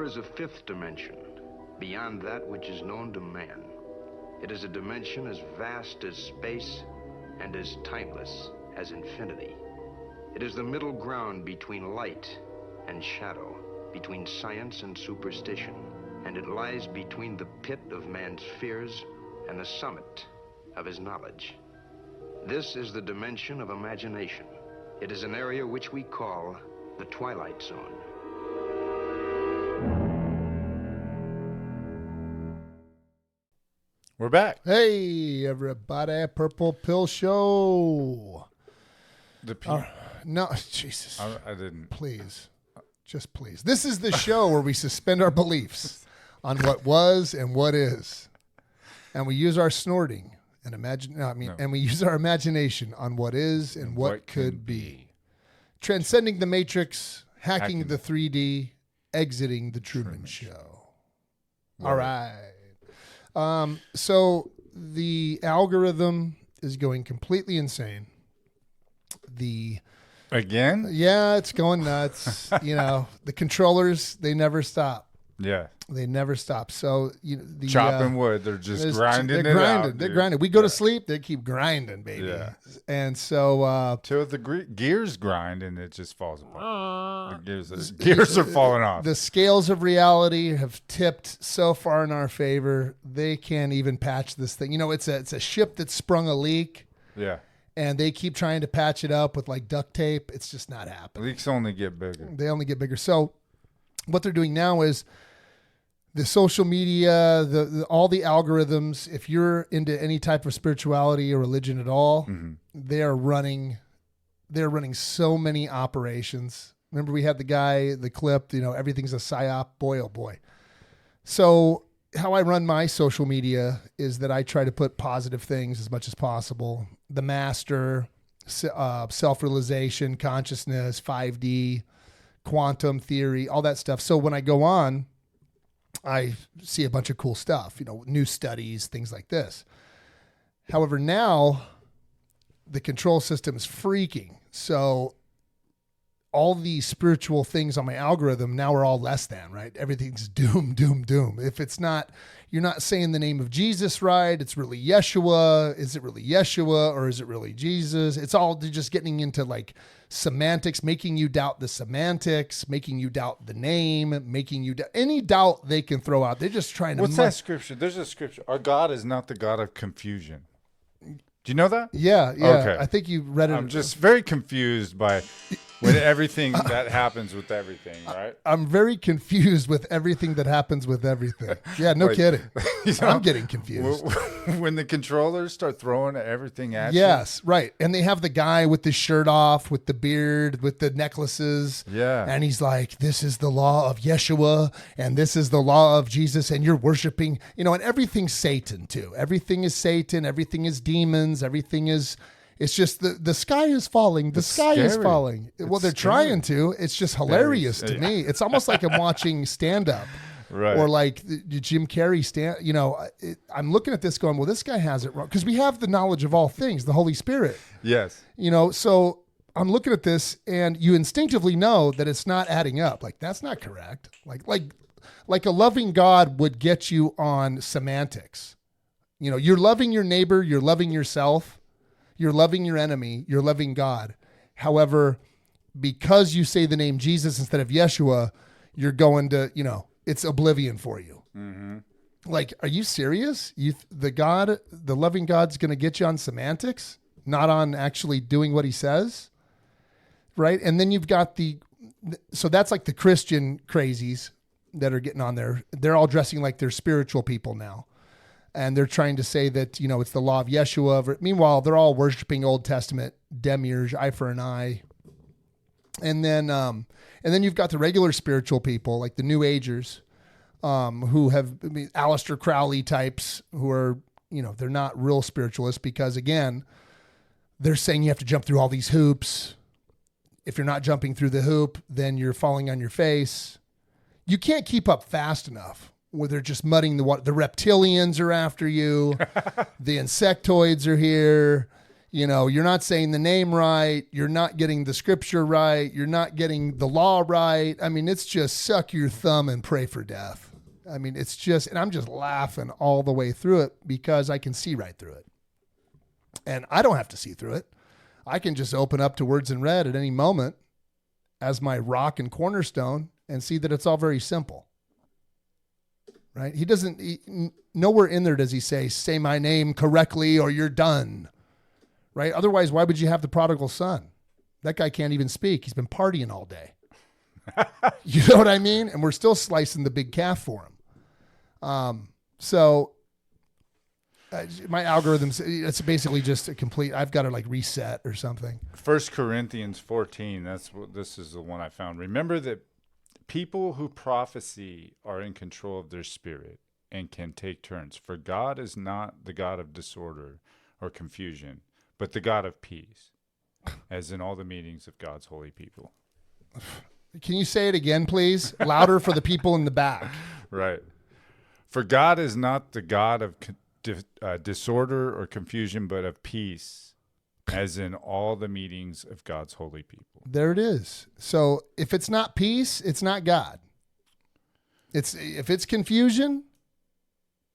there is a fifth dimension, beyond that which is known to man. It is a dimension as vast as space and as timeless as infinity. It is the middle ground between light and shadow, between science and superstition, and it lies between the pit of man's fears and the summit of his knowledge. This is the dimension of imagination. It is an area which we call the Twilight Zone. We're back. Hey, everybody, Purple Pill Show. No, Jesus. I didn't. Please. Just please. This is the show where we suspend our beliefs on what was and what is. And we use our snorting and and we use our imagination on what is and what could be. Transcending the matrix, hacking the 3D, exiting the Truman Show. Right. All right. So the algorithm is going completely insane. Again? Yeah, it's going nuts. The controllers, they never stop. Yeah. They never stop. So, chopping wood, they're just grinding They're grinding. out. They're grinding. We go to sleep, they keep grinding, baby. Yeah. And so till the gears grind and it just falls apart. The gears are falling off. The scales of reality have tipped so far in our favor. They can't even patch this thing. It's a ship that sprung a leak. Yeah. And they keep trying to patch it up with like duct tape. It's just not happening. Leaks only get bigger. They only get bigger. So what they're doing now is the social media, all the algorithms, if you're into any type of spirituality or religion at all, they're running so many operations. Remember we had the clip, everything's a psyop, boy, oh boy. So how I run my social media is that I try to put positive things as much as possible. The master, self-realization, consciousness, 5D, quantum theory, all that stuff. So when I go on, I see a bunch of cool stuff, new studies, things like this. However, now the control system is freaking. So all these spiritual things on my algorithm now are all less than, right? Everything's doom, doom, doom. If it's not, you're not saying the name of Jesus right, it's really Yeshua. Is it really Yeshua or is it really Jesus? It's all just getting into like semantics, making you doubt the semantics, making you doubt the name, making you doubt any doubt they can throw out. They're just trying to. What's that scripture? There's a scripture. Our God is not the God of confusion. Do you know that? Yeah. Okay. I think you read it. I'm just very confused by with everything that happens with everything, right? I'm very confused with everything that happens with everything. Yeah, no kidding. I'm getting confused. When the controllers start throwing everything at you. Yes, right. And they have the guy with the shirt off, with the beard, with the necklaces. Yeah. And he's like, this is the law of Yeshua, and this is the law of Jesus, and you're worshiping, and everything's Satan too. Everything is Satan. Everything is demons. Everything is... It's just the sky is falling. The sky is falling. Well, they're trying to. It's just hilarious to me. It's almost like I'm watching stand-up. Right. Or like the Jim Carrey I'm looking at this going, well, this guy has it wrong. Because we have the knowledge of all things, the Holy Spirit. Yes. So I'm looking at this and you instinctively know that it's not adding up. Like, that's not correct. Like a loving God would get you on semantics. You're loving your neighbor, you're loving yourself. You're loving your enemy. You're loving God. However, because you say the name Jesus instead of Yeshua, you're going to, it's oblivion for you. Mm-hmm. Like, are you serious? The loving God's going to get you on semantics, not on actually doing what he says, right? And then you've got so that's like the Christian crazies that are getting on there. They're all dressing like they're spiritual people now. And they're trying to say that, it's the law of Yeshua. Meanwhile, they're all worshiping Old Testament Demiurge, eye for an eye. And then you've got the regular spiritual people, like the New Agers, who have Aleister Crowley types who are, they're not real spiritualists because, again, they're saying you have to jump through all these hoops. If you're not jumping through the hoop, then you're falling on your face. You can't keep up fast enough. Where they're just mudding the water. The reptilians are after you. The insectoids are here. You're not saying the name right. You're not getting the scripture right. You're not getting the law right. I mean, it's just suck your thumb and pray for death. I mean, it's just, and I'm just laughing all the way through it because I can see right through it. And I don't have to see through it. I can just open up to Words in Red at any moment as my rock and cornerstone and see that it's all very simple. Right? Nowhere in there does he say my name correctly or you're done. Right? Otherwise, why would you have the prodigal son? That guy can't even speak. He's been partying all day. You know what I mean? And we're still slicing the big calf for him. My algorithms, it's basically just a complete, I've got to like reset or something. 1 Corinthians 14, this is the one I found. Remember that people who prophesy are in control of their spirit and can take turns. For God is not the God of disorder or confusion, but the God of peace, as in all the meetings of God's holy people. Can you say it again, please? Louder for the people in the back. Right. For God is not the God of disorder or confusion, but of peace, as in all the meetings of God's holy people. There it is. So if it's not peace, it's not God. If it's confusion,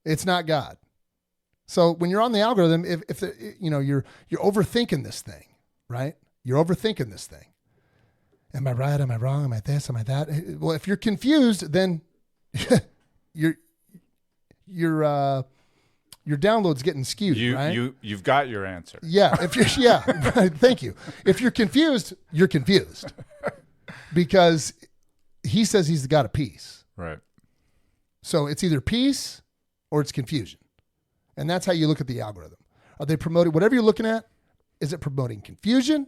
it's not God. So when you're on the algorithm, if you're overthinking this thing, right? You're overthinking this thing. Am I right? Am I wrong? Am I this? Am I that? Well, if you're confused, then your download's getting skewed, right? You've got your answer. Yeah. Thank you. If you're confused, you're confused because he says he's the God of peace. Right. So it's either peace or it's confusion. And that's how you look at the algorithm. Are they promoting whatever you're looking at? Is it promoting confusion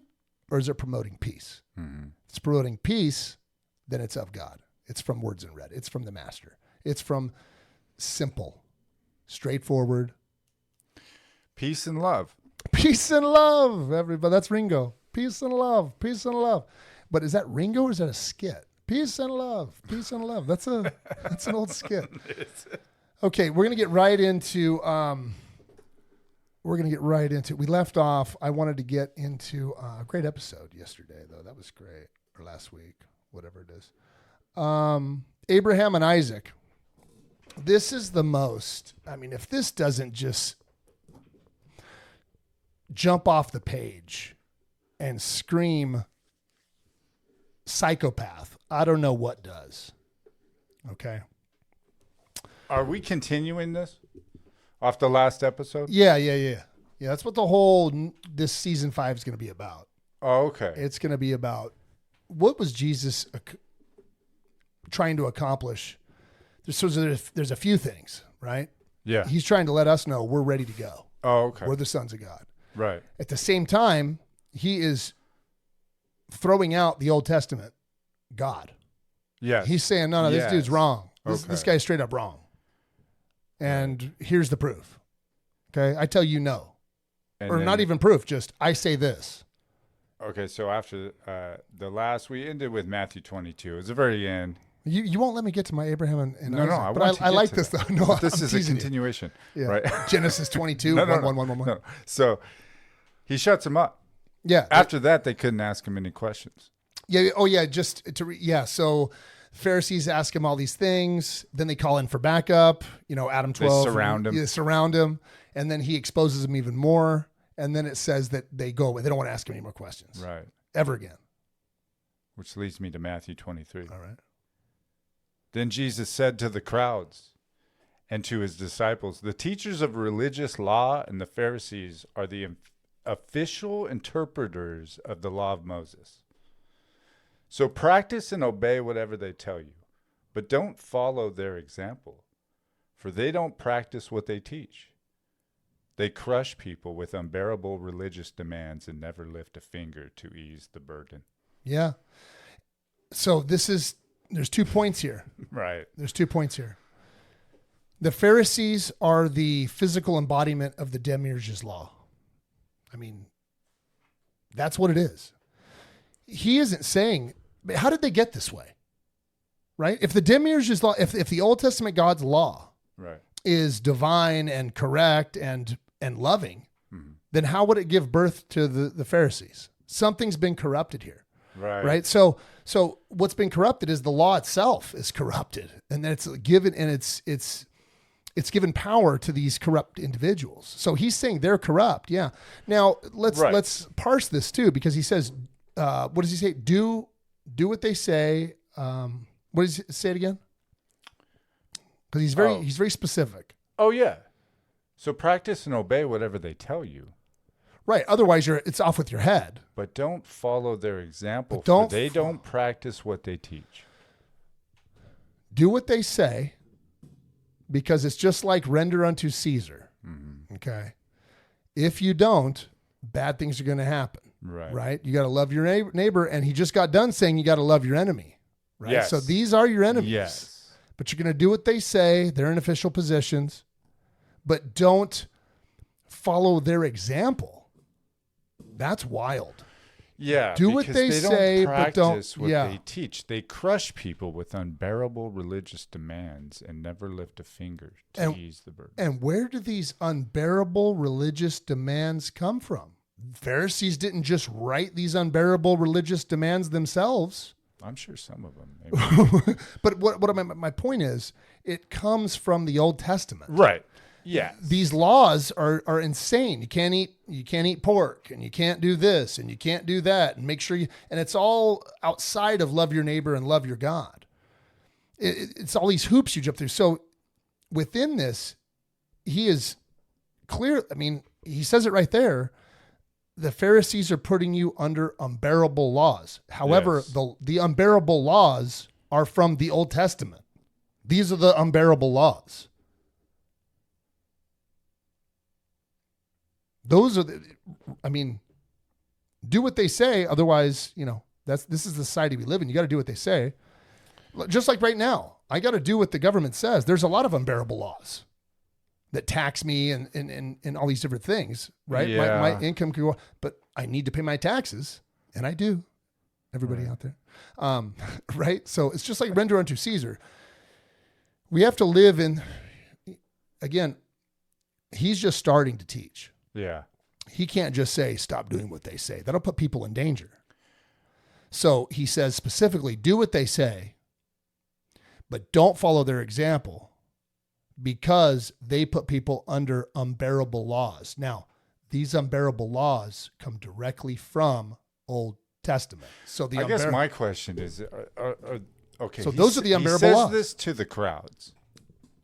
or is it promoting peace? Mm-hmm. If it's promoting peace, then it's of God. It's from Words in Red. It's from the master. It's from simple, straightforward. Peace and love. Peace and love, everybody. That's Ringo. Peace and love. Peace and love. But is that Ringo or is that a skit? Peace and love. Peace and love. That's an old skit. Okay, we're gonna get right into. We left off. I wanted to get into a great episode yesterday, though. That was great, or last week, whatever it is. Abraham and Isaac. This is the most. I mean, if this doesn't just jump off the page and scream psychopath, I don't know what does. Okay. Are we continuing this off the last episode? Yeah. That's what the whole this season 5 is going to be about. Oh, okay. It's going to be about what was Jesus trying to accomplish. There's a few things, right? Yeah. He's trying to let us know we're ready to go. Oh, okay. We're the sons of God. Right. At the same time, he is throwing out the Old Testament God. Yeah. He's saying, no, this dude's wrong. Okay. This guy's straight up wrong. And here's the proof. Okay. I tell you no. And or then, not even proof, just I say this. Okay. So after we ended with Matthew 22. It was the very end. You won't let me get to my Abraham and no, Isaac. No, I want to I like to this that. though. No, this is a continuation. Yeah. Right. Genesis 22, no. 1. So he shuts him up. Yeah. After that, they couldn't ask him any questions. Yeah. Oh, yeah. So Pharisees ask him all these things. Then they call in for backup. Adam 12. They surround him. Yeah, surround him. And then he exposes them even more. And then it says that they go away. They don't want to ask him any more questions. Right. Ever again. Which leads me to Matthew 23. All right. Then Jesus said to the crowds and to his disciples, the teachers of religious law and the Pharisees are the official interpreters of the law of Moses. So practice and obey whatever they tell you, but don't follow their example, for they don't practice what they teach. They crush people with unbearable religious demands and never lift a finger to ease the burden. Yeah. So there's 2 points here. Right. There's 2 points here. The Pharisees are the physical embodiment of the Demiurge's law. I mean, that's what it is. He isn't saying, how did they get this way? Right? If the Demiurge's law, if the Old Testament God's law right. is divine and correct and loving, then how would it give birth to the Pharisees? Something's been corrupted here. Right. So what's been corrupted is the law itself is corrupted, and then it's given power to these corrupt individuals. So he's saying they're corrupt. Yeah. Now let's parse this too, because he says, what does he say? Do what they say. What does he say it again? Because he's very specific. Oh yeah. So practice and obey whatever they tell you. Right. Otherwise, it's off with your head. But don't follow their example. For they don't practice what they teach. Do what they say, because it's just like render unto Caesar. Mm-hmm. Okay. If you don't, bad things are going to happen. Right. You got to love your neighbor. And he just got done saying you got to love your enemy. Right. Yes. So these are your enemies. Yes. But you're going to do what they say. They're in official positions. But don't follow their example. That's wild. Yeah. Do what they say, but don't practice what they teach. They crush people with unbearable religious demands and never lift a finger to ease the burden. And where do these unbearable religious demands come from? Pharisees didn't just write these unbearable religious demands themselves. I'm sure some of them. Maybe. But what my point is, it comes from the Old Testament. Right. Yeah. These laws are insane. You can't eat pork, and you can't do this, and you can't do that, and make sure and it's all outside of love your neighbor and love your God. It's all these hoops you jump through. So within this, he is clear. I mean, he says it right there. The Pharisees are putting you under unbearable laws. However, the unbearable laws are from the Old Testament. These are the unbearable laws. Those are do what they say. Otherwise, this is the society we live in. You got to do what they say. Just like right now, I got to do what the government says. There's a lot of unbearable laws that tax me and all these different things, right? Yeah. My income could go, but I need to pay my taxes, and I do. Everybody out there. Right? So it's just like render unto Caesar. We have to live in, again, he's just starting to teach. Yeah. He can't just say, stop doing what they say. That'll put people in danger. So he says specifically, do what they say, but don't follow their example, because they put people under unbearable laws. Now, these unbearable laws come directly from Old Testament. So I guess my question is, okay. So those are the unbearable laws. He says this to the crowds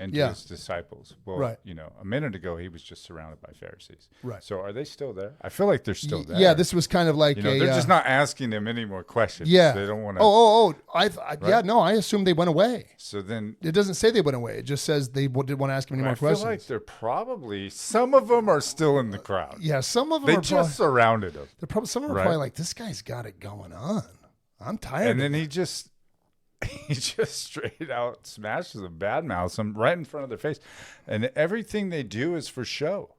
and to his disciples. Well, right. A minute ago, he was just surrounded by Pharisees. Right. So are they still there? I feel like they're still there. Yeah, this was kind of like they're just not asking him any more questions. Yeah. They don't want to. Right? Yeah, no, I assume they went away. So then. It doesn't say they went away. It just says they didn't want to ask him any more questions. I feel like they're probably, some of them are still in the crowd. Yeah, some of them They just surrounded him. Some of them are probably like, this guy's got it going on. I'm tired. And then he just straight out smashes them, badmouths them right in front of their face. And everything they do is for show.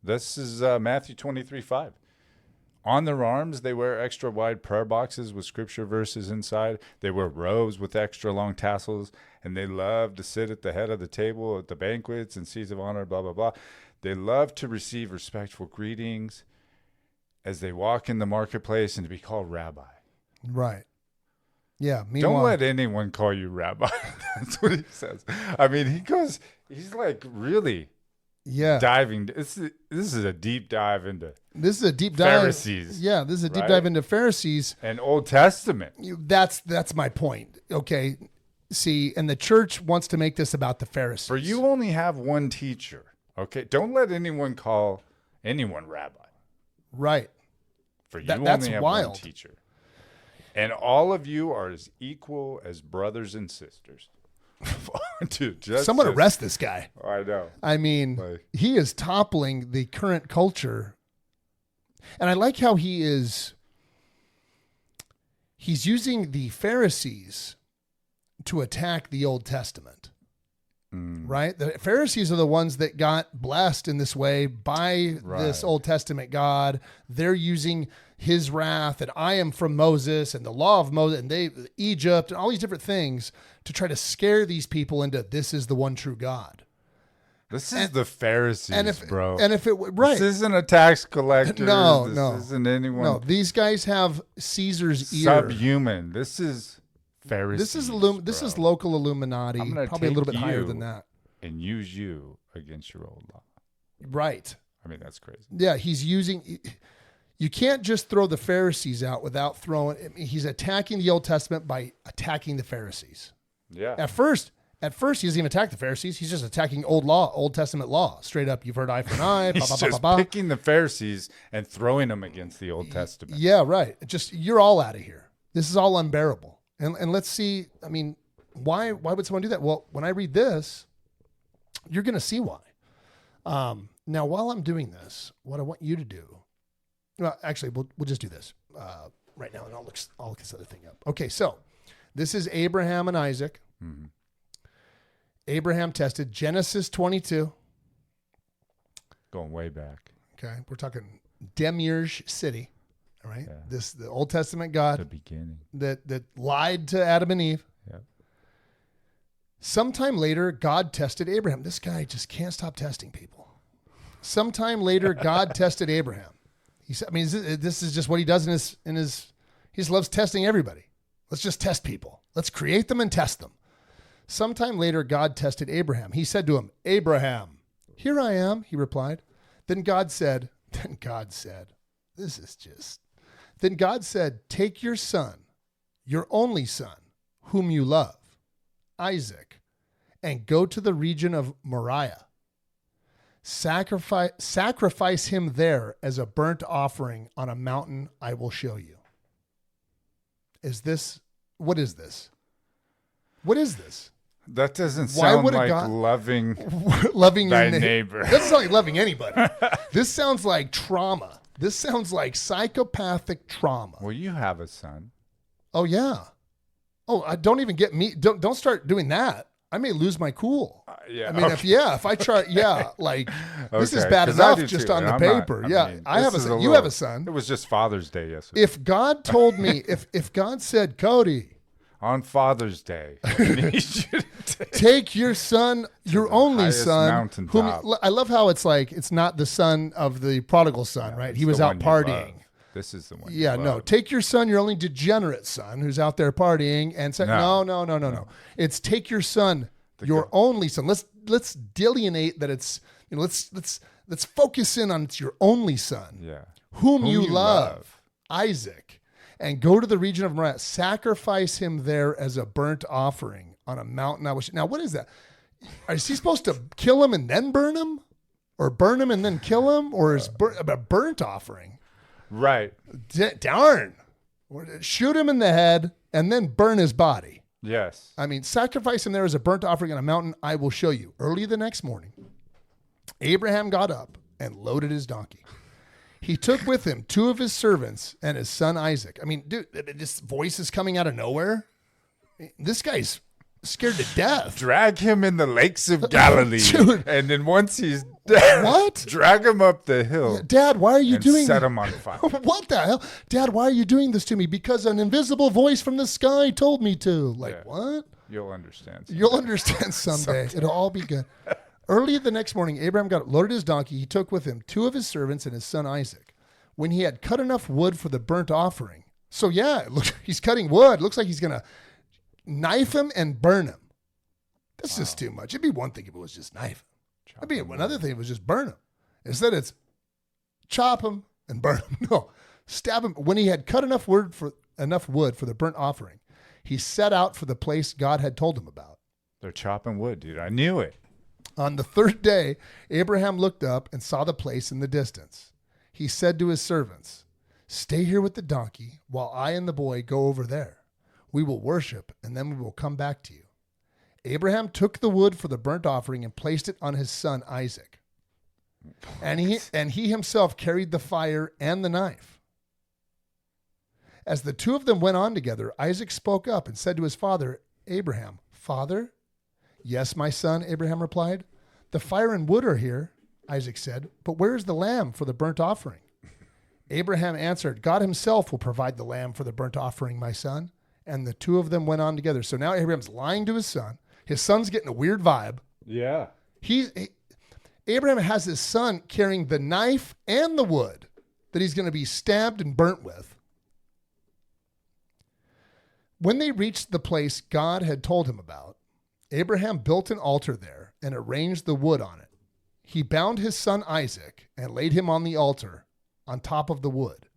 This is Matthew 23:5. On their arms, they wear extra wide prayer boxes with scripture verses inside. They wear robes with extra long tassels, and they love to sit at the head of the table at the banquets and seats of honor, blah, blah, blah. They love to receive respectful greetings as they walk in the marketplace and to be called rabbi. Right. Yeah. Meanwhile, don't let anyone call you rabbi. That's what he says. I mean, he's like really diving. This is a deep dive into Pharisees. Yeah, this is a deep dive into Pharisees. And Old Testament. That's my point. Okay. See, and the church wants to make this about the Pharisees. For you only have one teacher. Okay. Don't let anyone call anyone rabbi. Right. For you only have one teacher. And all of you are as equal as brothers and sisters. Dude, someone arrest this guy. I know. I mean, he is toppling the current culture. And I like how he's using the Pharisees to attack the Old Testament. Right? The Pharisees are the ones that got blessed in this way by this Old Testament God. They're using his wrath, and I am from Moses and the law of Moses and Egypt and all these different things to try to scare these people into this is the one true God. This is the Pharisees, bro. And if it right, this isn't a tax collector. No, this isn't anyone. No, these guys have Caesar's ear. Subhuman. This is Pharisees. This is local Illuminati. Probably a little bit higher than that. And use you against your old law. Right. I mean, that's crazy. Yeah, he's using. You can't just throw the Pharisees out without throwing. I mean, he's attacking the Old Testament by attacking the Pharisees. Yeah. At first, he doesn't even attack the Pharisees. He's just attacking Old Testament law. Straight up, you've heard eye for an eye. He's just picking the Pharisees and throwing them against the Old Testament. Yeah, right. Just, you're all out of here. This is all unbearable. And let's see, I mean, why would someone do that? Well, when I read this, you're going to see why. Now, while I'm doing this, what I want you to do, well, actually, we'll just do this right now, and I'll look this other thing up. Okay, so this is Abraham and Isaac. Mm-hmm. Abraham tested Genesis 22. Going way back. Okay, we're talking Demiurge city. All right, Yeah. The Old Testament God, The beginning. that lied to Adam and Eve. Yep. Sometime later, God tested Abraham. This guy just can't stop testing people. Sometime later, God tested Abraham. He said, I mean, this is just what he does in his. He just loves testing everybody. Let's just test people. Let's create them and test them. Sometime later, God tested Abraham. He said to him, Abraham, here I am, he replied. Then God said, take your son, your only son, whom you love, Isaac, and go to the region of Moriah. Sacrifice him there as a burnt offering on a mountain I will show you. What is this? What is this? That doesn't sound like loving thy neighbor. That doesn't sound like loving anybody. This sounds like trauma. This sounds like psychopathic trauma. Well, you have a son. Oh, yeah. Oh, don't even get me. Don't start doing that. I may lose my cool. Yeah. I mean, okay. if I try, like this is Okay, bad 'cause I enough do just too, on and the I'm paper. not- Yeah, I mean, I have a this is son. a You little- have a son. It was just Father's Day yesterday. If God told me, if God said, Cody, On Father's Day, I need you to take your son, your only highest son. mountaintop. I love how it's like it's not the son of the prodigal son, right? It's He was the out one you partying. love. This is the one. Yeah, you no. love. Take your son, your only degenerate son, who's out there partying, and say, no. It's take your son, your only son. Let's delineate that it's let's focus in on it's your only son, Yeah. whom you love, Isaac, and go to the region of Moriah. Sacrifice him there as a burnt offering on a mountain. Now, what is that? Is he supposed to kill him and then burn him, or burn him and then kill him, or is a burnt offering? Right. Darn. Shoot him in the head and then burn his body. Yes. I mean, sacrifice him there as a burnt offering on a mountain I will show you. Early the next morning, Abraham got up and loaded his donkey. He took with him 2 of his servants and his son Isaac. I mean, dude, this voice is coming out of nowhere. This guy's scared to death. Drag him in the lakes of Galilee. Dude. And then once he's dead, What? drag him up the hill. Dad, why are you and doing set him on fire. What the hell? Dad, why are you doing this to me? Because an invisible voice from the sky told me to. Like, Yeah. what? You'll understand. You'll understand someday. It'll all be good. Early the next morning, Abraham loaded his donkey. He took with him 2 of his servants and his son Isaac. When he had cut enough wood for the burnt offering. So yeah, look, he's cutting wood. Looks like he's going to knife him and burn him. That's just too much. It'd be one thing if it was just knife him. It'd be another thing if it was just burn him. Instead it's chop him and burn him. No, stab him. When he had cut enough wood for the burnt offering, he set out for the place God had told him about. They're chopping wood, dude. I knew it. On the 3rd day, Abraham looked up and saw the place in the distance. He said to his servants, "Stay here with the donkey while I and the boy go over there. We will worship, and then we will come back to you." Abraham took the wood for the burnt offering and placed it on his son Isaac. And he himself carried the fire and the knife. As the 2 of them went on together, Isaac spoke up and said to his father, Abraham, "Father?" "Yes, my son," Abraham replied. "The fire and wood are here," Isaac said, "but where is the lamb for the burnt offering?" Abraham answered, "God himself will provide the lamb for the burnt offering, my son." And the 2 of them went on together. So now Abraham's lying to his son. His son's getting a weird vibe. Yeah. He Abraham has his son carrying the knife and the wood that he's going to be stabbed and burnt with. When they reached the place God had told him about, Abraham built an altar there and arranged the wood on it. He bound his son Isaac and laid him on the altar on top of the wood.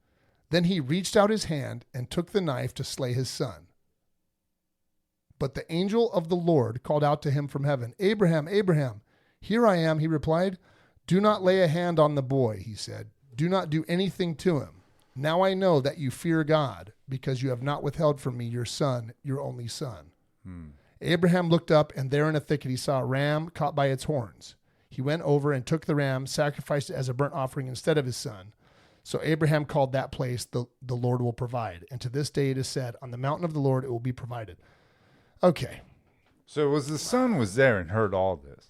Then he reached out his hand and took the knife to slay his son. But the angel of the Lord called out to him from heaven, Abraham, Abraham. Here I am, he replied. Do not lay a hand on the boy, he said. Do not do anything to him. Now I know that you fear God, because you have not withheld from me your son, your only son. Abraham looked up, and there in a thicket he saw a ram caught by its horns. He went over and took the ram, sacrificed it as a burnt offering instead of his son. So Abraham called that place, the Lord will provide. And to this day it is said, on the mountain of the Lord it will be provided. Okay. So it was the son was there and heard all this.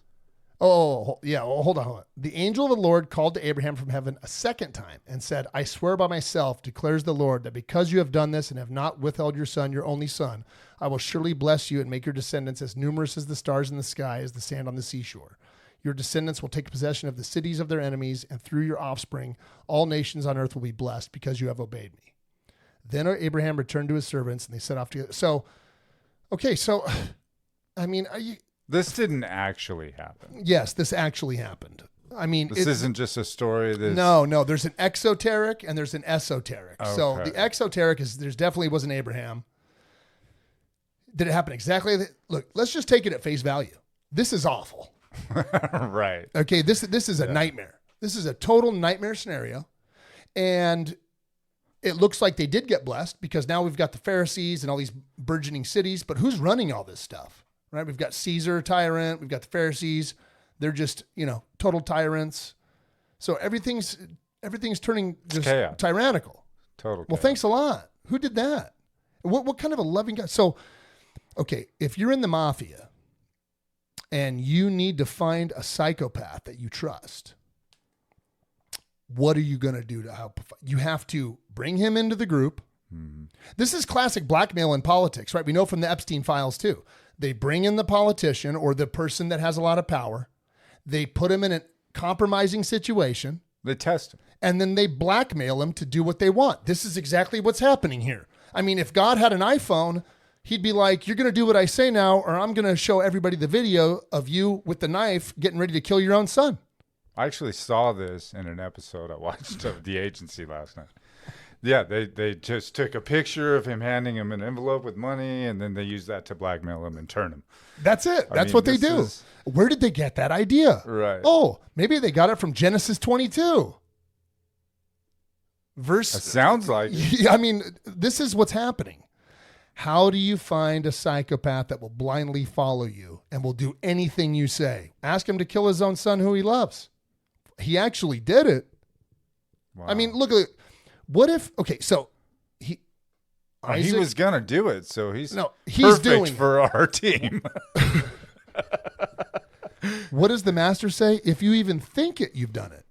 Oh, yeah. Well, hold on. The angel of the Lord called to Abraham from heaven a second time and said, I swear by myself, declares the Lord, that because you have done this and have not withheld your son, your only son, I will surely bless you and make your descendants as numerous as the stars in the sky, as the sand on the seashore. Your descendants will take possession of the cities of their enemies, and through your offspring, all nations on earth will be blessed because you have obeyed me. Then Abraham returned to his servants, and they set off together. So, I mean, this didn't actually happen. Yes, this actually happened. I mean, this isn't just a story. No. There's an exoteric and there's an esoteric. Okay. So the exoteric is there's definitely was an Abraham. Did it happen exactly? Look, let's just take it at face value. This is awful. Right. Okay. This is a nightmare. This is a total nightmare scenario, and it looks like they did get blessed because now we've got the Pharisees and all these burgeoning cities. But who's running all this stuff? Right? We've got Caesar, tyrant. We've got the Pharisees. They're just, total tyrants. So everything's turning just tyrannical. Total. Well, thanks a lot. Who did that? What kind of a loving God? So, okay, if you're in the mafia and you need to find a psychopath that you trust, what are you going to do to help? You have to bring him into the group. Mm-hmm. This is classic blackmail in politics, right? We know from the Epstein files too. They bring in the politician or the person that has a lot of power. They put him in a compromising situation. They test him. And then they blackmail him to do what they want. This is exactly what's happening here. I mean, if God had an iPhone, he'd be like, you're going to do what I say now, or I'm going to show everybody the video of you with the knife getting ready to kill your own son. I actually saw this in an episode I watched of The Agency last night. Yeah, they just took a picture of him handing him an envelope with money, and then they used that to blackmail him and turn him. That's it. That's what they do. Where did they get that idea? Right. Oh, maybe they got it from Genesis 22. It sounds like it. I mean, this is what's happening. How do you find a psychopath that will blindly follow you and will do anything you say? Ask him to kill his own son who he loves. He actually did it. Wow. I mean, look at it. What if, okay, so he was going to do it, so he's perfect doing for our team. What does the master say? If you even think it, you've done it.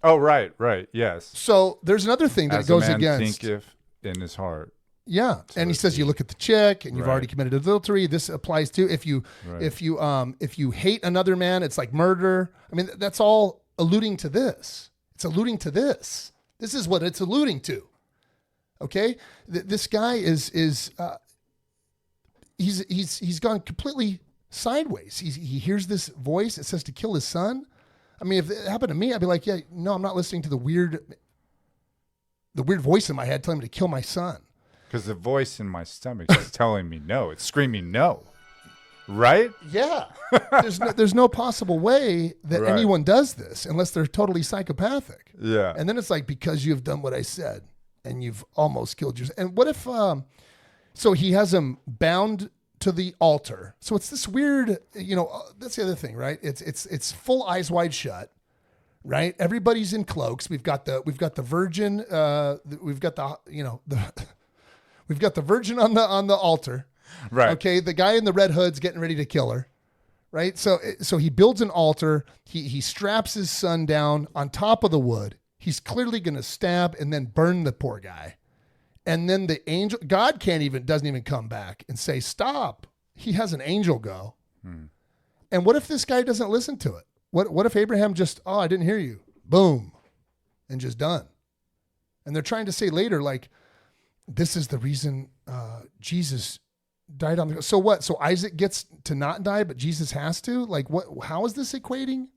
Oh, right, yes. So there's another thing that goes against. Thinketh in his heart. Yeah, so and he says you look at the chick and you've already committed adultery. This applies to if you hate another man, it's like murder. I mean, that's all alluding to this. It's alluding to this. This is what it's alluding to. Okay, this guy is he's gone completely sideways. He hears this voice. It says to kill his son. I mean, if it happened to me, I'd be like, yeah, no, I'm not listening to the weird voice in my head telling me to kill my son. Because the voice in my stomach is telling me no. It's screaming no. Right? Yeah. There's no possible way that anyone does this unless they're totally psychopathic. Yeah. And then it's like, because you've done what I said and you've almost killed yourself. And what if, so he has him bound to the altar. So it's this weird, that's the other thing, right? It's full eyes wide shut, right? Everybody's in cloaks. We've got the virgin, we've got the virgin on the altar. Right. Okay. The guy in the red hood's getting ready to kill her. Right. So he builds an altar. He straps his son down on top of the wood. He's clearly going to stab and then burn the poor guy. And then the angel, God doesn't even come back and say, stop. He has an angel go. And what if this guy doesn't listen to it? What if Abraham just, oh, I didn't hear you. Boom. And just done. And they're trying to say later, like, this is the reason Jesus died on the cross. So what? So Isaac gets to not die, but Jesus has to? Like, what? How is this equating?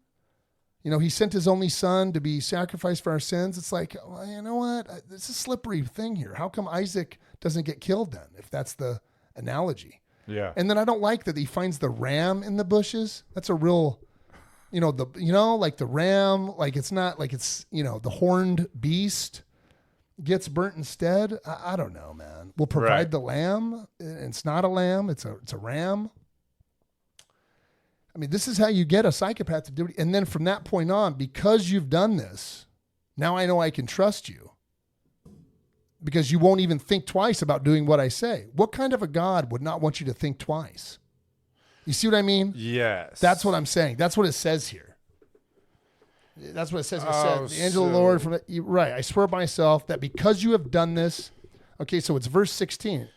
You know, he sent his only son to be sacrificed for our sins. It's like, well, you know what? It's a slippery thing here. How come Isaac doesn't get killed then, if that's the analogy? Yeah. And then I don't like that he finds the ram in the bushes. That's a real, like the ram, like it's not like it's, the horned beast gets burnt instead. I don't know, man. We'll provide the lamb. It's not a lamb. It's a ram. I mean, this is how you get a psychopath to do it. And then from that point on, because you've done this, now I know I can trust you because you won't even think twice about doing what I say. What kind of a God would not want you to think twice? You see what I mean? Yes. That's what I'm saying. That's what it says here. That's what it says. It said, the angel of the Lord, right. I swear by myself that because you have done this, okay, so it's verse 16.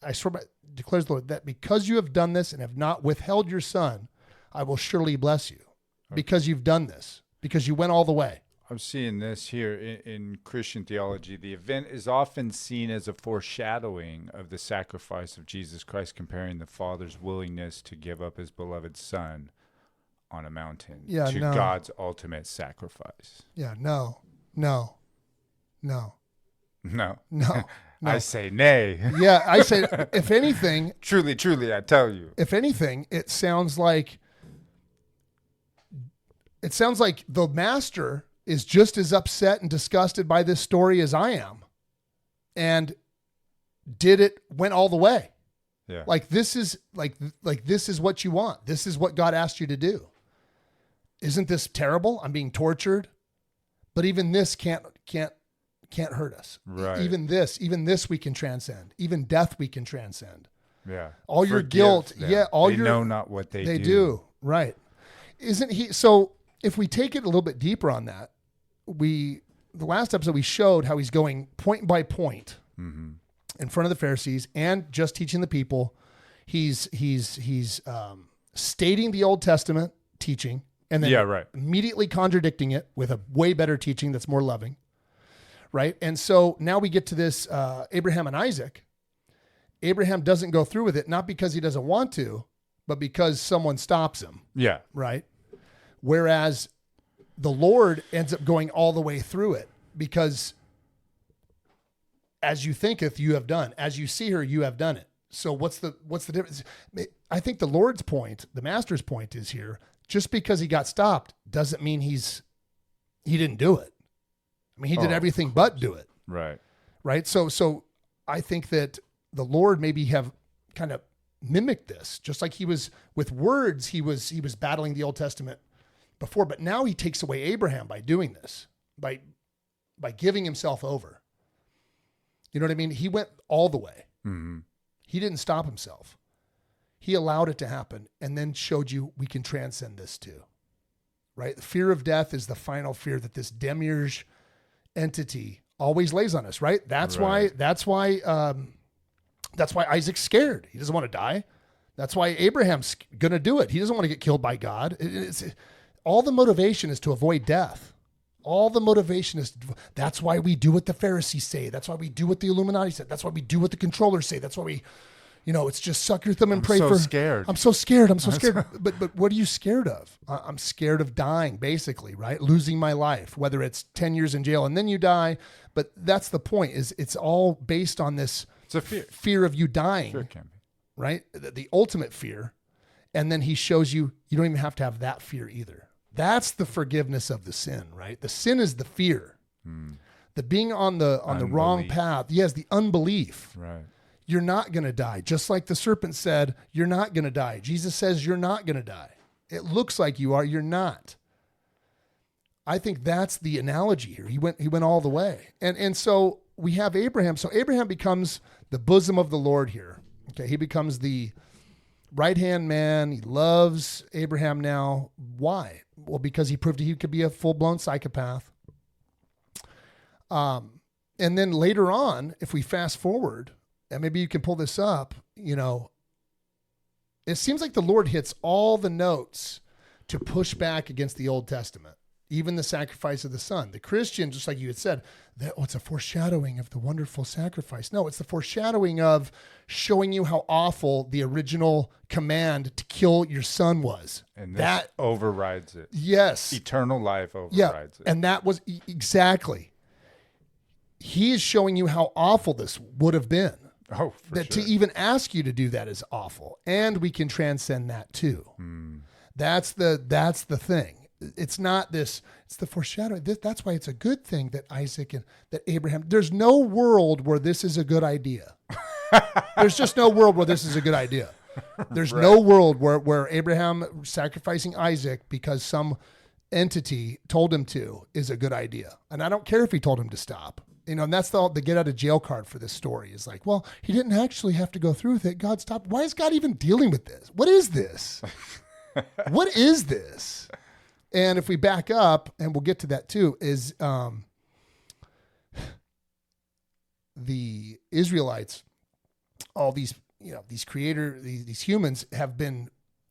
I swear by, declares the Lord, that because you have done this and have not withheld your son, I will surely bless you because you've done this, because you went all the way. I'm seeing this here in Christian theology. The event is often seen as a foreshadowing of the sacrifice of Jesus Christ, comparing the Father's willingness to give up his beloved Son on a mountain to God's ultimate sacrifice. Yeah, no. I say nay. Yeah, I say, if anything. Truly, I tell you. If anything, it sounds like the master is just as upset and disgusted by this story as I am, and went all the way. Yeah. Like this is this is what you want. This is what God asked you to do. Isn't this terrible? I'm being tortured, but even this can't hurt us. Right. Even this we can transcend. Even death we can transcend. Yeah. All your guilt. Them. Yeah. They know not what they do. They do. Right. Isn't he? So if we take it a little bit deeper on that, the last episode we showed how he's going point by point in front of the Pharisees and just teaching the people. He's stating the Old Testament teaching and then immediately contradicting it with a way better teaching that's more loving. Right. And so now we get to this Abraham and Isaac. Abraham doesn't go through with it, not because he doesn't want to, but because someone stops him. Yeah. Right. Whereas the Lord ends up going all the way through it because as you thinketh, you have done. As you see her, you have done it. So what's the difference? I think the Lord's point, the master's point is here, just because he got stopped doesn't mean he didn't do it. I mean, he did everything but do it. Right. Right. So I think that the Lord maybe have kind of mimicked this, just like he was with words. He was battling the Old Testament before, but now he takes away Abraham by doing this, by giving himself over. You know what I mean? He went all the way. Mm-hmm. He didn't stop himself. He allowed it to happen and then showed you we can transcend this too. Right? The fear of death is the final fear that this Demiurge entity always lays on us, right? That's why Isaac's scared. He doesn't want to die. That's why Abraham's going to do it. He doesn't want to get killed by God. All the motivation is to avoid death. All the motivation is, that's why we do what the Pharisees say. That's why we do what the Illuminati said. That's why we do what the controllers say. That's why we, it's just suck your thumb and pray for. Scared. I'm so scared. But what are you scared of? I'm scared of dying, basically, right? Losing my life, whether it's 10 years in jail and then you die. But that's the point, is it's all based on this fear of you dying, right? The ultimate fear. And then he shows you don't even have to have that fear either. That's the forgiveness of the sin, right? The sin is the fear. The being on the wrong path. Yes, the unbelief. Right. You're not going to die. Just like the serpent said, you're not going to die. Jesus says you're not going to die. It looks like you are, you're not. I think that's the analogy here. He went all the way. And so we have Abraham. So Abraham becomes the bosom of the Lord here. Okay, he becomes the right-hand man. He loves Abraham now. Why? Well, because he proved he could be a full-blown psychopath. And then later on, if we fast forward, and maybe you can pull this up, it seems like the Lord hits all the notes to push back against the Old Testament, even the sacrifice of the Son. The Christian, just like you had said, it's a foreshadowing of the wonderful sacrifice. No, it's the foreshadowing of showing you how awful the original command to kill your son was. And that overrides it. Yes. Eternal life overrides it. And that was exactly. He is showing you how awful this would have been. Oh, for that sure. To even ask you to do that is awful. And we can transcend that too. That's the thing. It's not this, it's the foreshadowing. That's why it's a good thing that Isaac and that Abraham, there's no world where this is a good idea. There's just no world where this is a good idea. There's no world where Abraham sacrificing Isaac because some entity told him to is a good idea. And I don't care if he told him to stop. And that's the get out of jail card for this story is like, well, he didn't actually have to go through with it. God stopped. Why is God even dealing with this? What is this? What is this? And if we back up, and we'll get to that too, is the Israelites, all these, these humans have been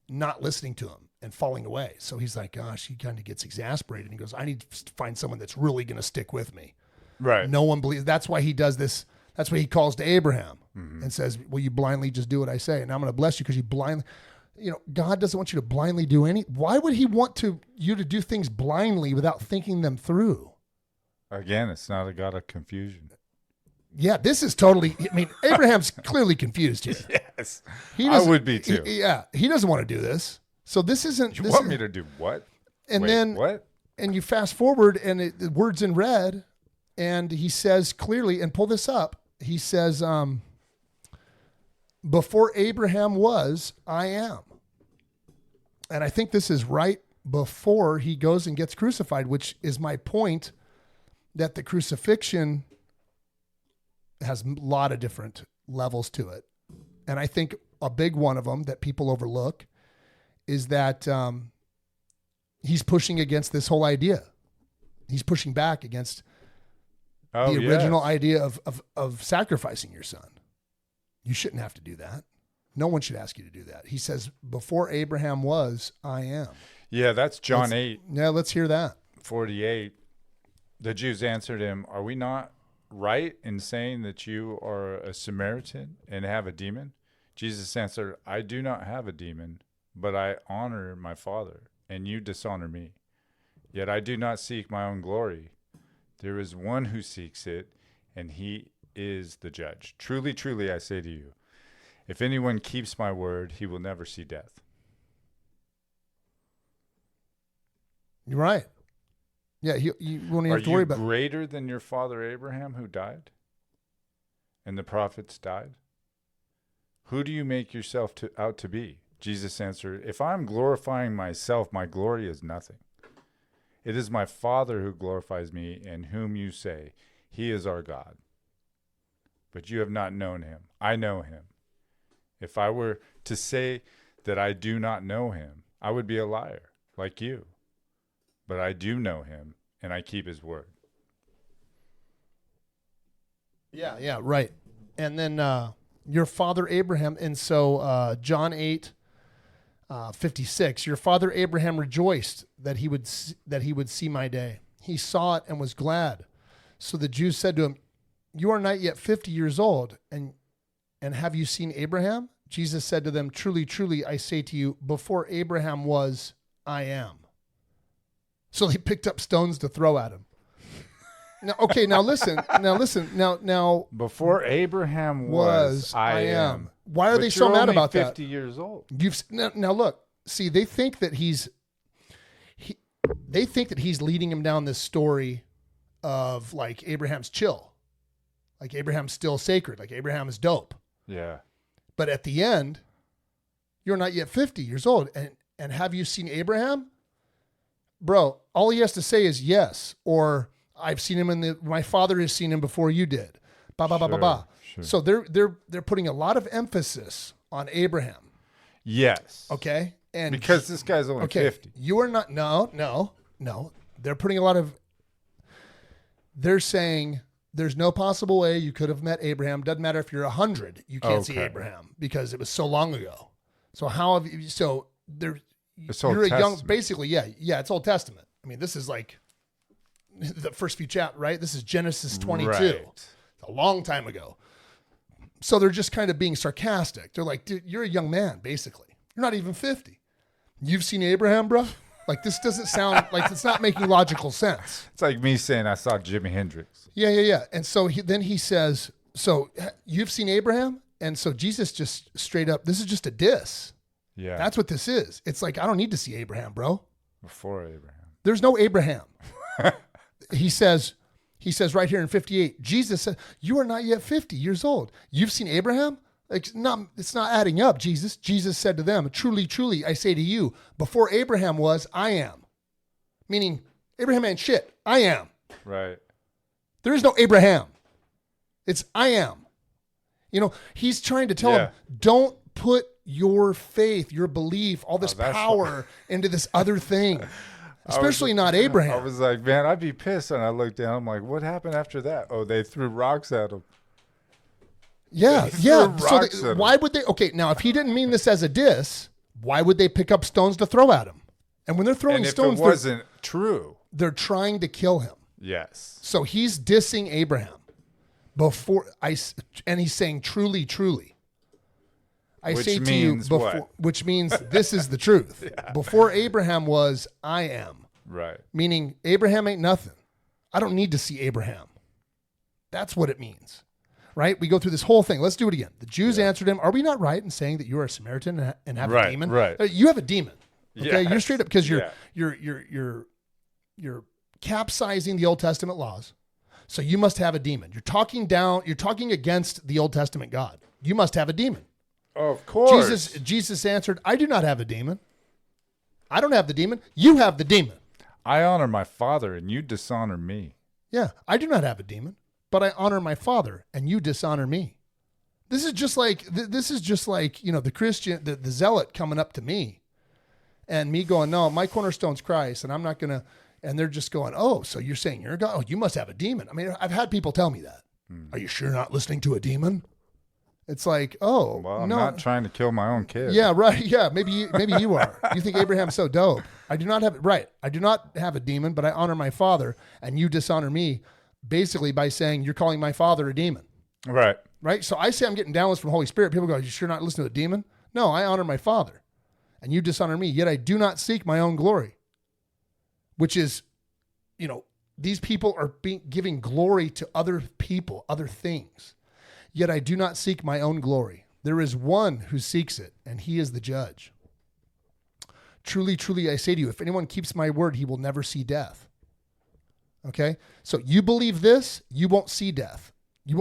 not listening to him and falling away. So he's like, gosh, he kind of gets exasperated. And he goes, I need to find someone that's really going to stick with me. Right. No one believes. That's why he does this. That's why he calls to Abraham and says, will you blindly just do what I say? And I'm going to bless you because you blindly. God doesn't want you to blindly do any. Why would he want you to do things blindly without thinking them through? Again, it's not a God of confusion. Yeah, this is totally. I mean, Abraham's clearly confused here. Yes, I would be too. He doesn't want to do this. So this isn't. You want me to do what? And Wait, then what? And you fast forward, and the word's in red, and he says clearly, and pull this up. He says, "Before Abraham was, I am." And I think this is right before he goes and gets crucified, which is my point, that the crucifixion has a lot of different levels to it. And I think a big one of them that people overlook is that he's pushing against this whole idea. He's pushing back against the original idea of sacrificing your son. You shouldn't have to do that. No one should ask you to do that. He says, before Abraham was, I am. Yeah, that's John 8. Yeah, let's hear that. 48. The Jews answered him, are we not right in saying that you are a Samaritan and have a demon? Jesus answered, I do not have a demon, but I honor my Father, and you dishonor me. Yet I do not seek my own glory. There is one who seeks it, and he is the judge. Truly, truly, I say to you, if anyone keeps my word, he will never see death. You're right. Yeah, you won't even have to worry about. Are you greater than your father Abraham, who died? And the prophets died? Who do you make yourself out to be? Jesus answered, if I'm glorifying myself, my glory is nothing. It is my Father who glorifies me, and whom you say, he is our God. But you have not known him. I know him. If I were to say that I do not know him, I would be a liar, like you. But I do know him, and I keep his word. Yeah, right. And then your father Abraham, and so John 8, 56, your father Abraham rejoiced that he would see my day. He saw it and was glad. So the Jews said to him, you are not yet 50 years old, and have you seen Abraham? Jesus said to them, truly, truly, I say to you, before Abraham was, I am. So they picked up stones to throw at him. Now listen. Now. Before Abraham was, I am. Why are they so mad about 50 that? 50 years old. Now look. See, they think that he's leading him down this story of like Abraham's chill, like Abraham's still sacred, like Abraham is dope. Yeah. But at the end, you're not yet 50 years old, and have you seen Abraham? Bro, all he has to say is yes, or I've seen him my father has seen him before you did. Sure. So they're putting a lot of emphasis on Abraham. Yes. Okay. And because this guy's only 50. You are not. No. They're putting a lot of. They're saying there's no possible way you could have met Abraham. Doesn't matter if you're 100, you can't see Abraham because it was so long ago. So how have you? So It's Old you're a young, Testament. basically, yeah, it's Old Testament. I mean, this is like the first few chapters, right? This is Genesis 22. Right. It's a long time ago. So they're just kind of being sarcastic. They're like, dude, you're a young man, basically. You're not even 50. You've seen Abraham, bro? Like, this doesn't sound like it's not making logical sense. It's like me saying I saw Jimi Hendrix. Yeah. And so then he says, so you've seen Abraham? And so Jesus just straight up, this is just a diss. Yeah. That's what this is. It's like, I don't need to see Abraham, bro. Before Abraham. There's no Abraham. He says right here in 58, Jesus said, you are not yet 50 years old. You've seen Abraham? Like, it's not adding up, Jesus. Jesus said to them, truly, truly, I say to you, before Abraham was, I am. Meaning, Abraham ain't shit. I am. Right. There is no Abraham. It's I am. You know, he's trying to tell him, don't put your faith, your belief, all this power into this other thing. Especially not Abraham. I was like, man, I'd be pissed. And I looked down. I'm like, what happened after that? Oh, they threw rocks at him. Yeah. So why would they? Okay, now if he didn't mean this as a diss, why would they pick up stones to throw at him? And when they're throwing stones, if it wasn't true, they're trying to kill him. Yes. So he's dissing Abraham and he's saying, truly, truly. I say to you, which means this is the truth. Before Abraham was, I am. Right. Meaning Abraham ain't nothing. I don't need to see Abraham. That's what it means. Right? We go through this whole thing. Let's do it again. The Jews answered him, are we not right in saying that you are a Samaritan and have a demon? Right. You have a demon. Okay. Yes. You're straight up because you're capsizing the Old Testament laws. So you must have a demon. You're talking against the Old Testament God. You must have a demon. Of course. Jesus answered, I do not have a demon. I don't have the demon. You have the demon. I honor my Father and you dishonor me. Yeah, I do not have a demon, but I honor my Father and you dishonor me. This is just like, you know, the Christian, the zealot coming up to me and me going, no, my cornerstone's Christ and I'm not going to, and they're just going, oh, so you're saying you're a God? Oh, you must have a demon. I mean, I've had people tell me that. Are you sure you're not listening to a demon? It's like, oh, well, I'm no. not trying to kill my own kid. Yeah, right. Yeah, maybe you are. You think Abraham's so dope. I do not have a demon, but I honor my Father, and you dishonor me, basically by saying you're calling my Father a demon. Right. Right? So I say I'm getting downloads from Holy Spirit. People go, you sure not listening to a demon? No, I honor my Father, and you dishonor me, yet I do not seek my own glory. Which is, you know, these people are giving glory to other people, other things. Yet I do not seek my own glory. There is one who seeks it, and he is the judge. Truly, truly, I say to you, if anyone keeps my word, he will never see death. Okay? So you believe this, you won't see death.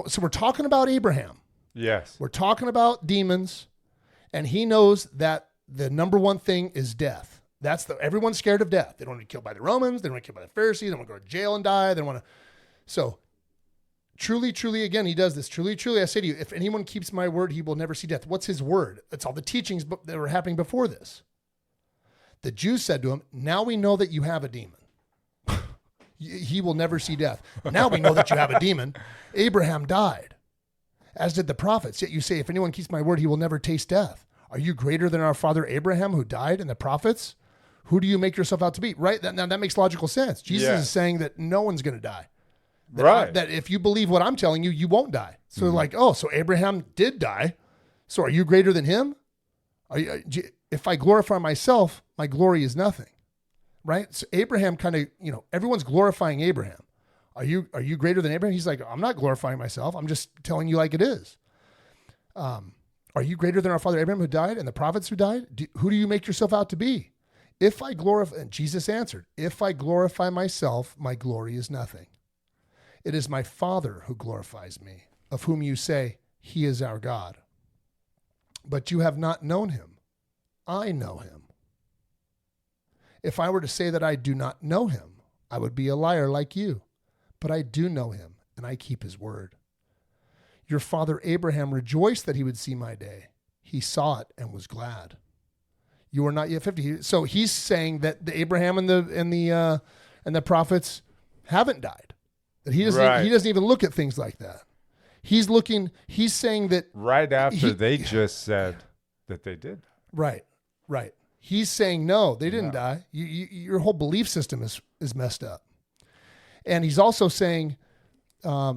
So we're talking about Abraham. Yes. We're talking about demons, and he knows that the number one thing is death. Everyone's scared of death. They don't want to be killed by the Romans. They don't want to be killed by the Pharisees. They don't want to go to jail and die. They don't want to. So truly, truly, again, he does this. Truly, truly, I say to you, if anyone keeps my word, he will never see death. What's his word? It's all the teachings that were happening before this. The Jews said to him, now we know that you have a demon. He will never see death. Now we know that you have a demon. Abraham died, as did the prophets. Yet you say, if anyone keeps my word, he will never taste death. Are you greater than our father Abraham, who died, and the prophets? Who do you make yourself out to be? Right? Now that makes logical sense. Jesus is saying that no one's going to die. That if you believe what I'm telling you, you won't die. So they're like, oh, so Abraham did die. So are you greater than him? If I glorify myself, my glory is nothing. Right? So Abraham kind of, you know, everyone's glorifying Abraham. Are you greater than Abraham? He's like, I'm not glorifying myself. I'm just telling you like it is. Are you greater than our father Abraham who died and the prophets who died? Who do you make yourself out to be? If I glorify, and Jesus answered, if I glorify myself, my glory is nothing. It is my Father who glorifies me, of whom you say, he is our God. But you have not known him. I know him. If I were to say that I do not know him, I would be a liar like you. But I do know him, and I keep his word. Your father Abraham rejoiced that he would see my day. He saw it and was glad. You are not yet 50. So he's saying that the Abraham and the prophets haven't died. That he doesn't even look at things like that. He's saying that right after they just said that they did. Right. He's saying, no, they didn't die. Your whole belief system is messed up. And he's also saying, your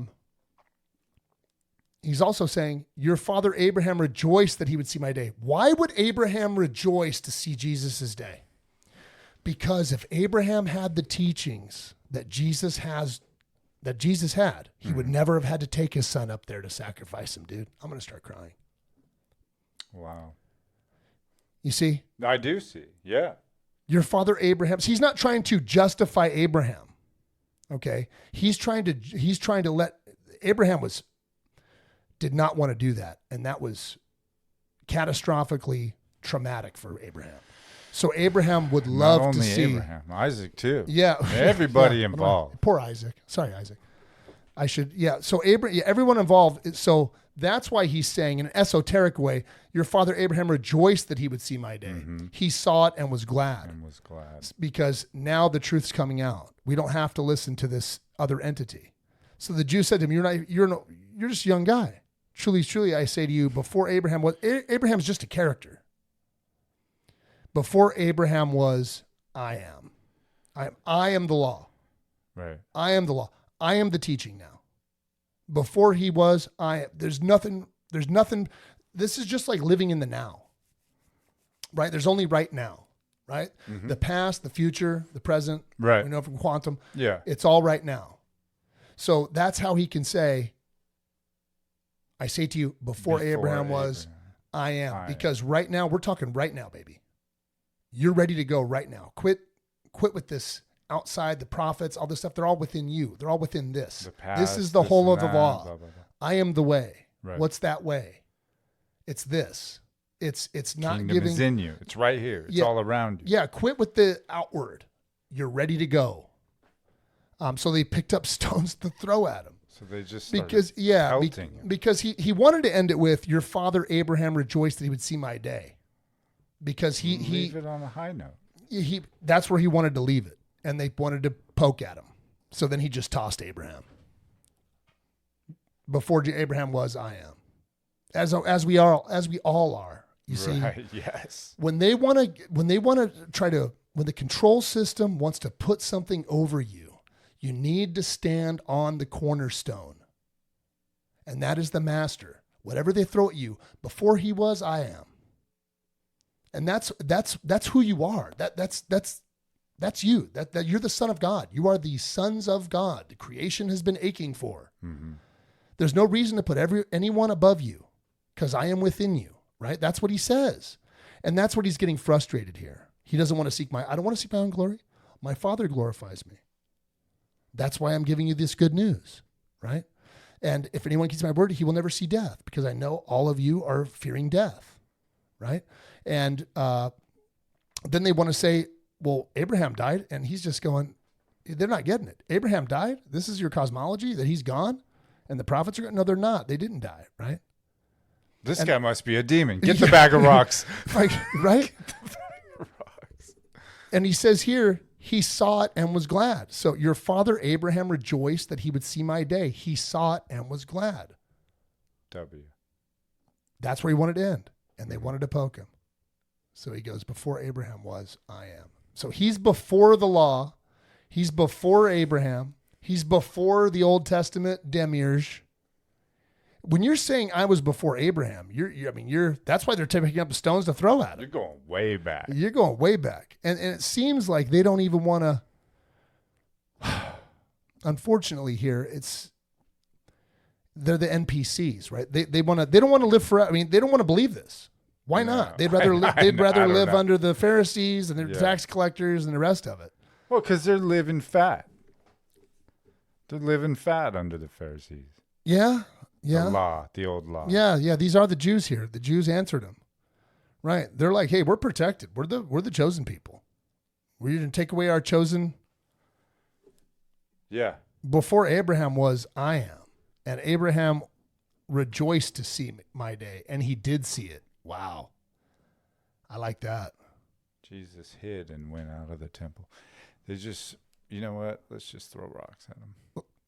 father Abraham rejoiced that he would see my day. Why would Abraham rejoice to see Jesus' day? Because if Abraham had the teachings that Jesus had, he would never have had to take his son up there to sacrifice him, dude. I'm going to start crying. Wow. You see? I do see. Yeah. Your father Abraham, he's not trying to justify Abraham. Okay? He's trying to let Abraham did not want to do that, and that was catastrophically traumatic for Abraham. So Abraham would love Not to only see Abraham, Isaac too. Yeah. Everybody involved. Poor Isaac. Sorry, Isaac. So everyone involved. So that's why he's saying in an esoteric way, your father Abraham rejoiced that he would see my day. Mm-hmm. He saw it and was glad. Because now the truth's coming out. We don't have to listen to this other entity. So the Jews said to him, you're just a young guy. Truly, truly, I say to you, before Abraham's just a character. Before Abraham was, I am. I am the law. Right. I am the law. I am the teaching now. Before he was, there's nothing. This is just like living in the now. Right? There's only right now. Right? Mm-hmm. The past, the future, the present. Right. We know from quantum. Yeah. It's all right now. So that's how he can say, I say to you, before Abraham was, I am. Because right now, we're talking right now, baby. You're ready to go right now. Quit with this outside, the prophets, all this stuff. They're all within you. They're all within this. The past, this is the whole of the law. Blah, blah, blah. I am the way. Right. What's that way? It's this. It's not Kingdom giving. is in you. It's right here. It's all around you. Yeah. Quit with the outward. You're ready to go. So they picked up stones to throw at him. So they just because he wanted to end it with, your father Abraham rejoiced that he would see my day. Because he leave it on a high note. That's where he wanted to leave it, and they wanted to poke at him. So then he just tossed Abraham. Before Abraham was, I am, as we all are. You see, yes. When the control system wants to put something over you, you need to stand on the cornerstone, and that is the master. Whatever they throw at you, before he was, I am. And that's who you are. That's you. That you're the son of God. You are the sons of God. The creation has been aching for. Mm-hmm. There's no reason to put anyone above you, because I am within you. Right? That's what he says, and that's what he's getting frustrated here. He doesn't want to seek I don't want to seek my own glory. My Father glorifies me. That's why I'm giving you this good news. Right? And if anyone keeps my word, he will never see death, because I know all of you are fearing death. Right? And then they want to say, well, Abraham died, and he's just going, they're not getting it. Abraham died? This is your cosmology, that he's gone? And the prophets are, no, they're not. They didn't die, right? This guy must be a demon. Get the bag of rocks. Right? Get the bag of rocks. And he says here, he saw it and was glad. So your father Abraham rejoiced that he would see my day. He saw it and was glad. That's where he wanted to end. And they wanted to poke him. So he goes, before Abraham was, I am. So he's before the law. He's before Abraham. He's before the Old Testament Demiurge. When you're saying I was before Abraham, that's why they're picking up the stones to throw at him. You're going way back. You're going way back. And it seems like they don't even want to, unfortunately here, they're the NPCs, right? They don't want to live forever. I mean, they don't want to believe this. Why not? They'd rather live under the Pharisees and the tax collectors and the rest of it. Well, because they're living fat. They're living fat under the Pharisees. Yeah. The old law. Yeah. These are the Jews here. The Jews answered him. Right. They're like, hey, we're protected. We're the chosen people. We're going to take away our chosen. Yeah. Before Abraham was, I am. And Abraham rejoiced to see my day. And he did see it. Wow. I like that. Jesus hid and went out of the temple. They just, you know what? Let's just throw rocks at him.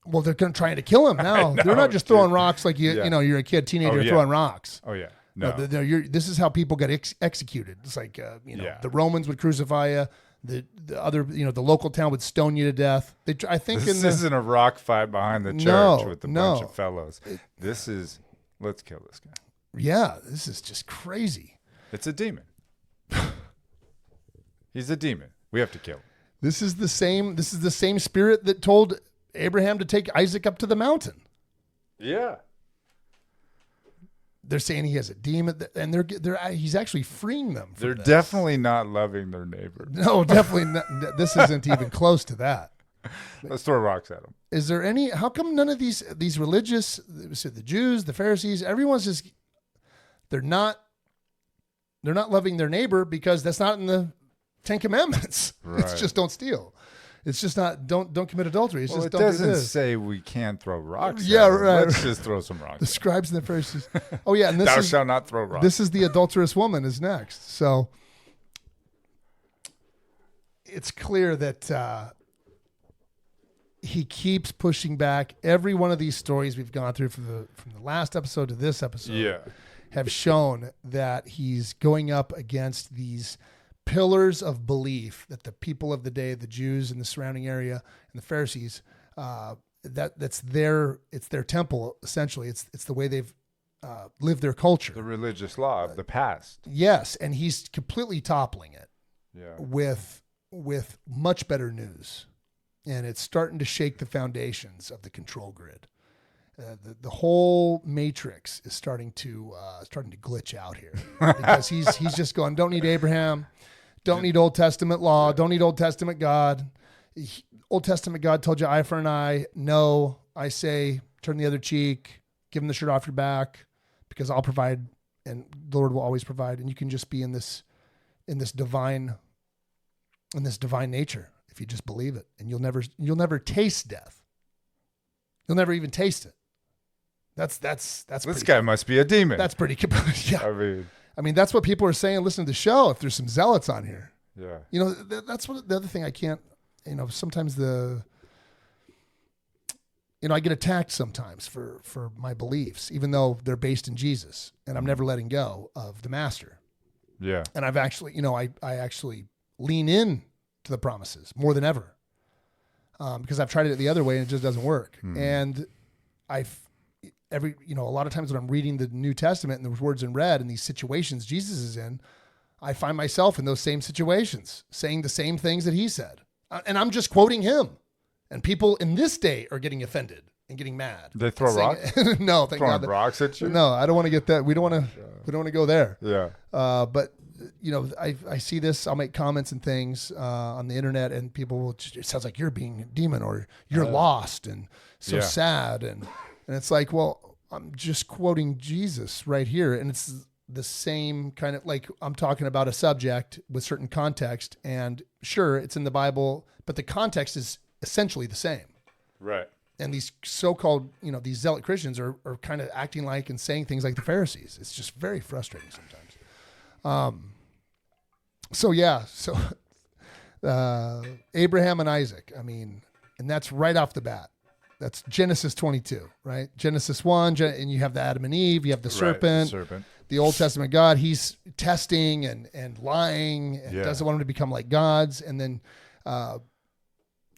Well, they're trying to kill him now. They're not just throwing rocks like you're a kid, teenager throwing rocks. Oh, yeah. No. This is how people get executed. It's like, the Romans would crucify you. The other, the local town would stone you to death. I think this isn't a rock fight behind the church with a bunch of fellows. This is, let's kill this guy. Yeah, this is just crazy. It's a demon. He's a demon. We have to kill him. This is the same spirit that told Abraham to take Isaac up to the mountain. Yeah. They're saying he has a demon, and he's actually freeing them. They're definitely not loving their neighbor. No, definitely not. This isn't even close to that. Let's throw rocks at them. Is there any? How come none of these religious, the Jews, the Pharisees, everyone's just they're not loving their neighbor because that's not in the Ten Commandments. Right. It's just don't steal. It's just not don't commit adultery. It's just it don't doesn't do this. say we can't throw rocks. Yeah, right. Let's just throw some rocks. The scribes and the Pharisees. Oh yeah, and this Thou shalt not throw rocks. This is the adulterous woman is next. So it's clear that he keeps pushing back. Every one of these stories we've gone through from the last episode to this episode have shown that he's going up against these pillars of belief that the people of the day, the Jews in the surrounding area and the Pharisees, it's their temple essentially. It's the way they've lived their culture, the religious law of the past. Yes, and he's completely toppling it. Yeah. With much better news, and it's starting to shake the foundations of the control grid. The whole matrix is starting to glitch out here because he's just going, don't need Abraham, don't need Old Testament law, don't need Old Testament God. Old Testament God told you eye for an eye. No, I say turn the other cheek, give him the shirt off your back, because I'll provide, and the Lord will always provide, and you can just be in this divine nature if you just believe it, and you'll never taste death. You'll never even taste it. That's this guy must be a demon. That's pretty. Yeah. I mean, that's what people are saying. Listen to the show. If there's some zealots on here, yeah. That's what the other thing I can't. Sometimes I get attacked sometimes for my beliefs, even though they're based in Jesus, and I'm never letting go of the Master. Yeah. And I've actually, I actually lean in to the promises more than ever, because I've tried it the other way and it just doesn't work. And a lot of times when I'm reading the New Testament and the words in red and these situations Jesus is in, I find myself in those same situations saying the same things that he said. And I'm just quoting him. And people in this day are getting offended and getting mad. They throw rocks? No, thank God. Throwing rocks at you? No, I don't want to get that. We don't want to go there. Yeah. But I see this. I'll make comments and things on the internet, and people will. It sounds like you're being a demon, or you're lost and so sad, and it's like, well, I'm just quoting Jesus right here, and it's the same kind of, like, I'm talking about a subject with certain context, and sure, it's in the Bible, but the context is essentially the same. Right. And these so-called, these zealot Christians are kind of acting like and saying things like the Pharisees. It's just very frustrating sometimes. Abraham and Isaac, and that's right off the bat. That's Genesis 22, right? Genesis 1, and you have the Adam and Eve, you have the serpent. The Old Testament God, he's testing and lying and doesn't want them to become like gods, and then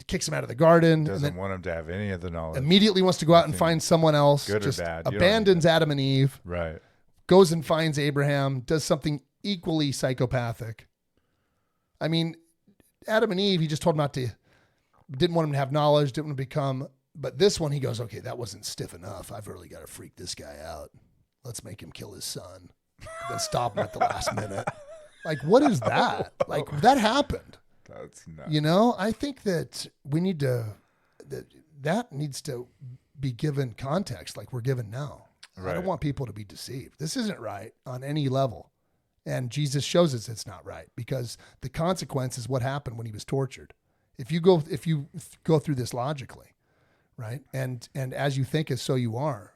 kicks him out of the garden. Doesn't want him to have any of the knowledge. Immediately wants to go out and find someone else. Good or bad. Abandons Adam and Eve. Right. Goes and finds Abraham, does something equally psychopathic. Adam and Eve, he just told him didn't want him to have knowledge, didn't want to become, but this one he goes, okay, that wasn't stiff enough. I've really got to freak this guy out. Let's make him kill his son. Then stop him at the last minute. Like, what is that? Like, that happened. That's nuts. I think that we need to, that needs to be given context like we're given now. Right. I don't want people to be deceived. This isn't right on any level. And Jesus shows us it's not right, because the consequence is what happened when he was tortured. If you go through this logically, right? And as you think is so you are.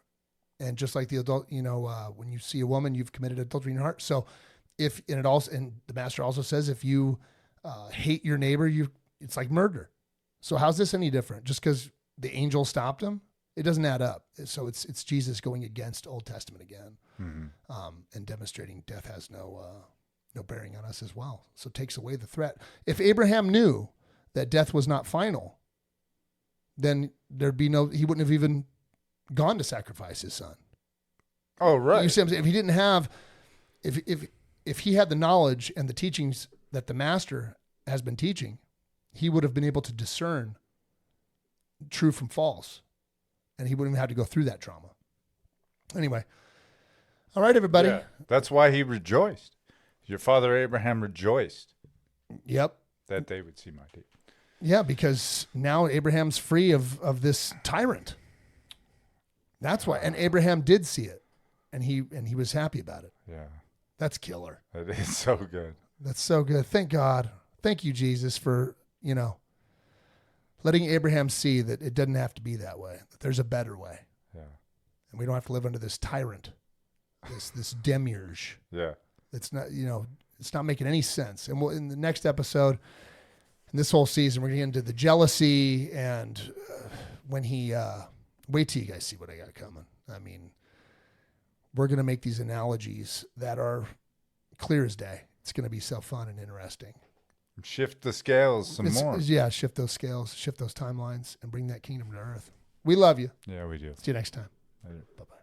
And just like the adult, when you see a woman, you've committed adultery in your heart. So and the Master also says, if you hate your neighbor, it's like murder. So how's this any different? Just because the angel stopped him? It doesn't add up. So it's Jesus going against Old Testament again, and demonstrating death has no bearing on us as well. So it takes away the threat. If Abraham knew that death was not final, then there'd be he wouldn't have even gone to sacrifice his son. Oh, right. You see what I'm saying? If he didn't have, if he had the knowledge and the teachings that the master has been teaching, he would have been able to discern true from false, and he wouldn't have had to go through that trauma. Anyway. All right, everybody. Yeah, that's why he rejoiced. Your father Abraham rejoiced. Yep. That they would see my day. Yeah, because now Abraham's free of this tyrant. That's why. And Abraham did see it, and he was happy about it. Yeah. That's killer. That is so good. That's so good. Thank God. Thank you, Jesus, for, letting Abraham see that it doesn't have to be that way, that there's a better way. Yeah. And we don't have to live under this tyrant, this Demiurge. Yeah. It's not, it's not making any sense. And in the next episode, in this whole season, we're going to get into the jealousy and when he, wait till you guys see what I got coming. I mean, we're going to make these analogies that are clear as day. It's going to be so fun and interesting. Shift the scales some more. Yeah, shift those scales, shift those timelines, and bring that kingdom to earth. We love you. Yeah, we do. See you next time. Later. Bye-bye.